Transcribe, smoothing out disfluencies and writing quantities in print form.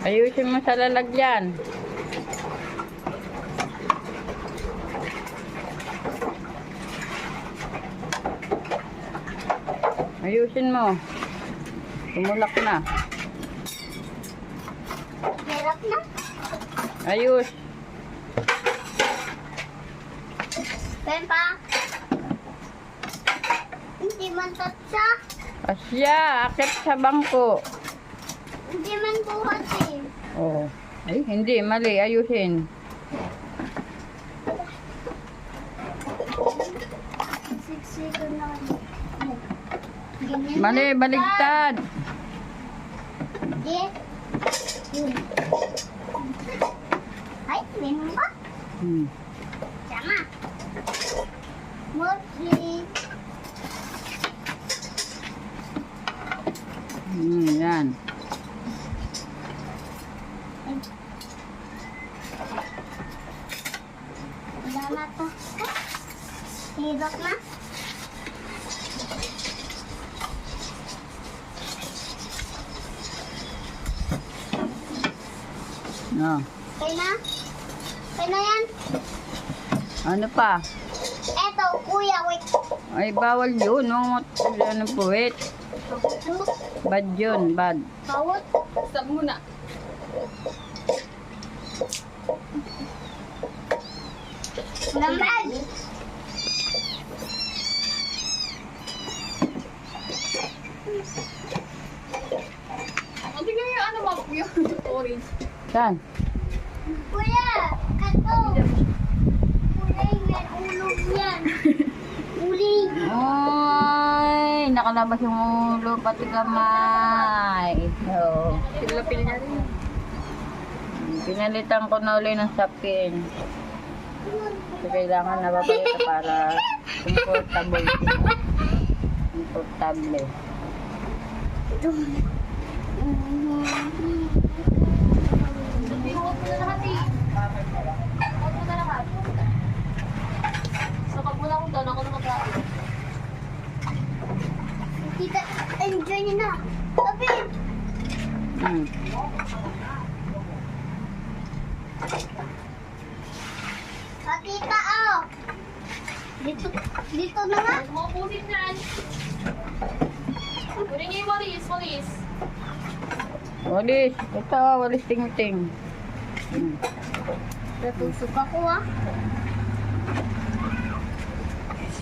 Ayusin mo sa lalagyan. Ayusin mo. Tumulak na. Hirap na. Ayus. Pempa. Hindi man tatsa. Asya, akit sa bangko. Hindi man buhat eh. Oh. Ay, hindi. Mali. Ayusin. Siksiko na. Ganyan Mali, na. baligtad. Hindi. Yun. Ay, meron ba? Hmm. Sama. Mostly. Yan. Wala na to. Hirap na. No. Okay na? Okay na yan? Ano pa? Eto, kuya, wait. Ay, bawal yun. Ano puwit? Bad yun, bad. Bawat. Stop muna. Lamig. O, tingnan yung ano ba? Yung orange. Saan? Kuya, kato. Uling, may ulog yan. Uling. Ay, nakalabas yung ulo, pati kamay. So, Pilapil niya rin. pinalitan ko na uli ng sapin. So, kailangan nababagay para comfortable sila. Comfortable. Huwag mo na lahat eh. Huwag mo na lahat. So, pag muna akong doon, ako na mag-aaral. Tita, enjoy niyo na. Kapit. Hmm. Tita, oh. Dito na nga. Mga pusin yan. Kunin niyo yung walis, walis. Walis. Ito, walis ting-ting. Hmm. Natusok ako, ah.